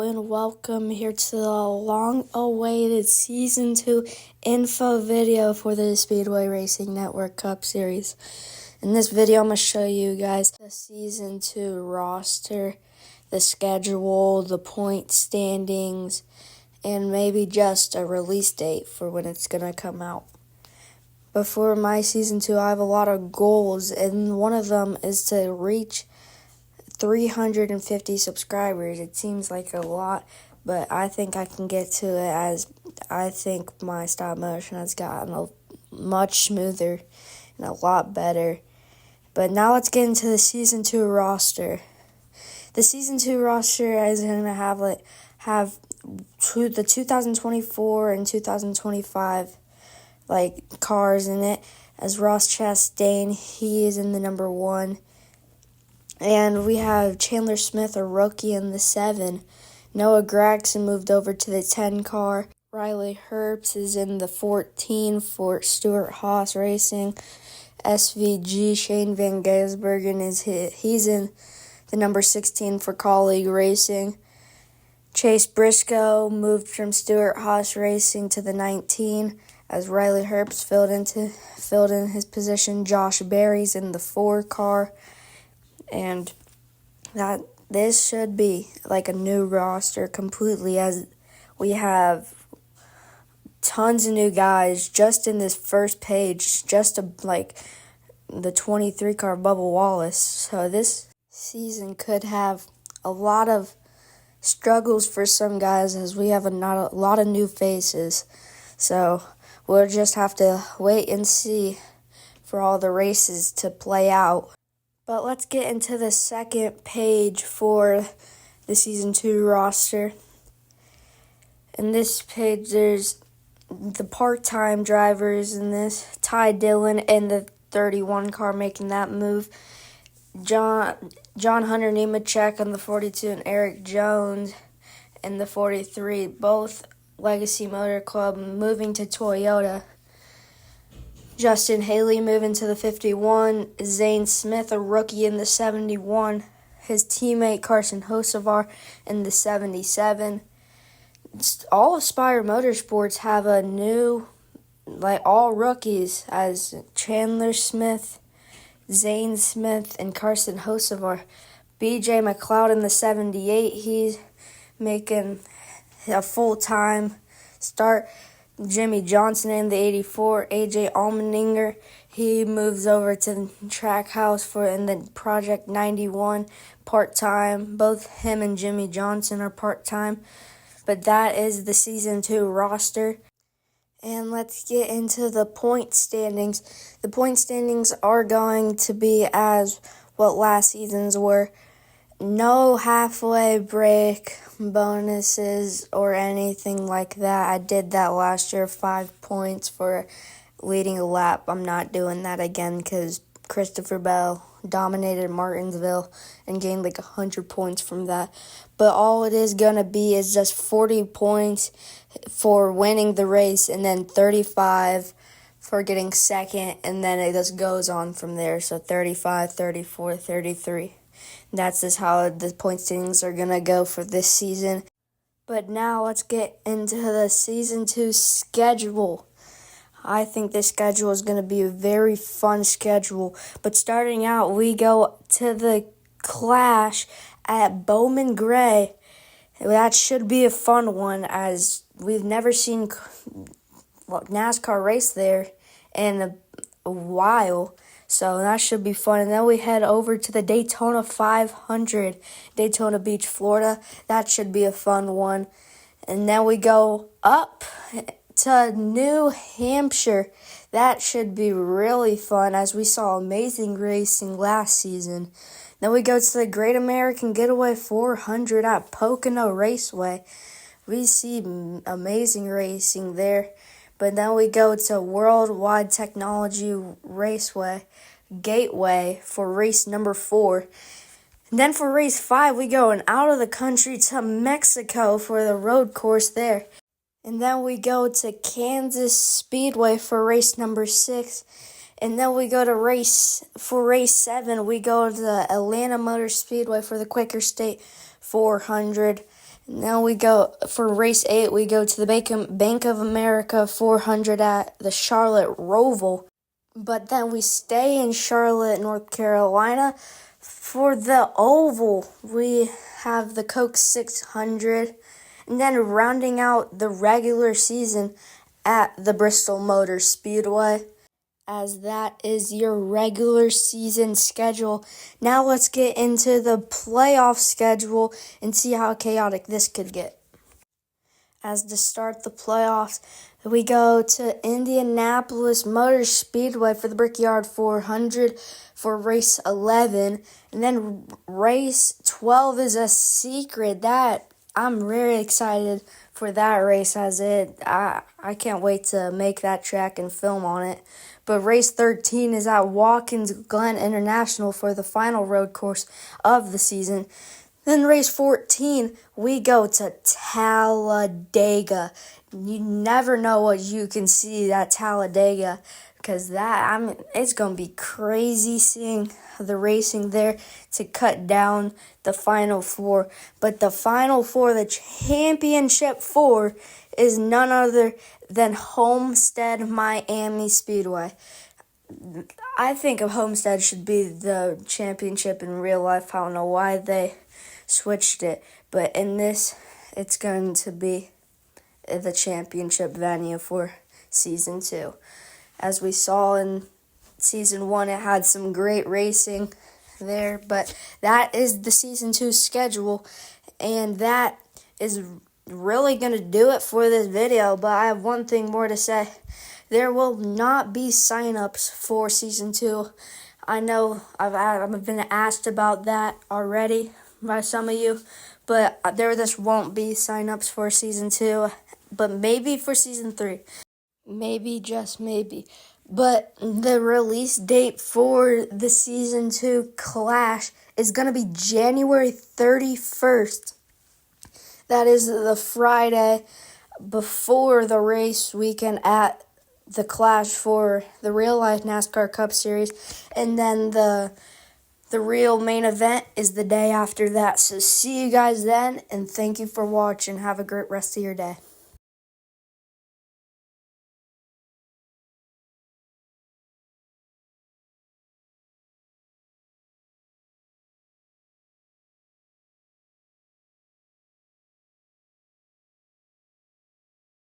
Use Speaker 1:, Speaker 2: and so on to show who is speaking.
Speaker 1: and welcome here to the long-awaited Season 2 info video for the Speedway Racing Network Cup Series. In this video, I'm going to show you guys the Season 2 roster, the schedule, the point standings, and maybe just a release date for when it's going to come out. But for my Season 2, I have a lot of goals, and one of them is to reach 350 subscribers. It seems like a lot, but I think I can get to it, as I think my stop motion has gotten much smoother and a lot better. But now let's get into the Season 2 roster. The Season 2 roster is going to have the 2024 and 2025 cars in it. As Ross Chastain, he is in the number 1. And we have Chandler Smith, a rookie, in the 7. Noah Gragson moved over to the 10 car. Riley Herbst is in the 14 for Stewart-Haas Racing. SVG, Shane Van Gisbergen, he's in the number 16 for Kaulig Racing. Chase Briscoe moved from Stewart-Haas Racing to the 19, as Riley Herbst filled in his position. Josh Berry's in the 4 car. And this should be like a new roster completely, as we have tons of new guys just in this first page, just the 23 car Bubba Wallace. So this season could have a lot of struggles for some guys, as we have not a lot of new faces. So we'll just have to wait and see for all the races to play out. But let's get into the second page for the Season 2 roster. In this page, there's the part-time drivers in this. Ty Dillon in the 31 car making that move. John Hunter Nemechek in the 42 and Eric Jones in the 43. Both Legacy Motor Club moving to Toyota. Justin Haley moving to the 51. Zane Smith, a rookie, in the 71. His teammate Carson Hocevar in the 77. All of Spire Motorsports have a new, all rookies, as Chandler Smith, Zane Smith, and Carson Hocevar. BJ McLeod in the 78. He's making a full-time start. Jimmy Johnson in the 84, AJ Allmendinger, he moves over to Trackhouse in the Project 91 part-time. Both him and Jimmy Johnson are part-time. But that is the Season 2 roster. And let's get into the point standings. The point standings are going to be as what last season's were. No halfway break bonuses or anything like that. I did that last year, 5 points for leading a lap. I'm not doing that again because Christopher Bell dominated Martinsville and gained 100 points from that. But all it is going to be is just 40 points for winning the race, and then 35 for getting second, and then it just goes on from there. So 35, 34, 33. That's just how the point standings are going to go for this season. But now let's get into the Season 2 schedule. I think this schedule is going to be a very fun schedule. But starting out, we go to the Clash at Bowman Gray. That should be a fun one, as we've never seen NASCAR race there in a while. So that should be fun. And then we head over to the Daytona 500, Daytona Beach, Florida. That should be a fun one. And then we go up to New Hampshire. That should be really fun, as we saw amazing racing last season. Then we go to the Great American Getaway 400 at Pocono Raceway. We see amazing racing there. But then we go to Worldwide Technology Raceway Gateway for race number 4. And then for race 5, we go out of the country to Mexico for the road course there. And then we go to Kansas Speedway for race number 6. And then we go to race 7, we go to the Atlanta Motor Speedway for the Quaker State 400. Now we go for race 8. We go to the Bank of America 400 at the Charlotte Roval. But then we stay in Charlotte, North Carolina. For the oval, we have the Coke 600. And then rounding out the regular season at the Bristol Motor Speedway. As that is your regular season schedule. Now let's get into the playoff schedule and see how chaotic this could get. As to start the playoffs, we go to Indianapolis Motor Speedway for the Brickyard 400 for race 11. And then race 12 is a secret. That I'm very excited for that race I can't wait to make that track and film on it. But race 13 is at Watkins Glen International for the final road course of the season. Then race 14, we go to Talladega. You never know what you can see at Talladega, because it's going to be crazy seeing the racing there to cut down the Final Four. But the Final Four, the Championship 4, is none other than Homestead Miami Speedway. I think Homestead should be the championship in real life. I don't know why they switched it, but in this, it's going to be the championship venue for Season 2. As we saw in Season 1, it had some great racing there, but that is the Season 2 schedule, and that is really going to do it for this video. But I have one thing more to say. There will not be sign-ups for Season 2. I know I've been asked about that already by some of you, but there just won't be sign-ups for Season 2, but maybe for Season 3. Maybe, just maybe. But the release date for the Season 2 Clash is going to be January 31st. That is the Friday before the race weekend at the Clash for the Real Life NASCAR Cup Series. And then the real main event is the day after that. So see you guys then, and thank you for watching. Have a great rest of your day.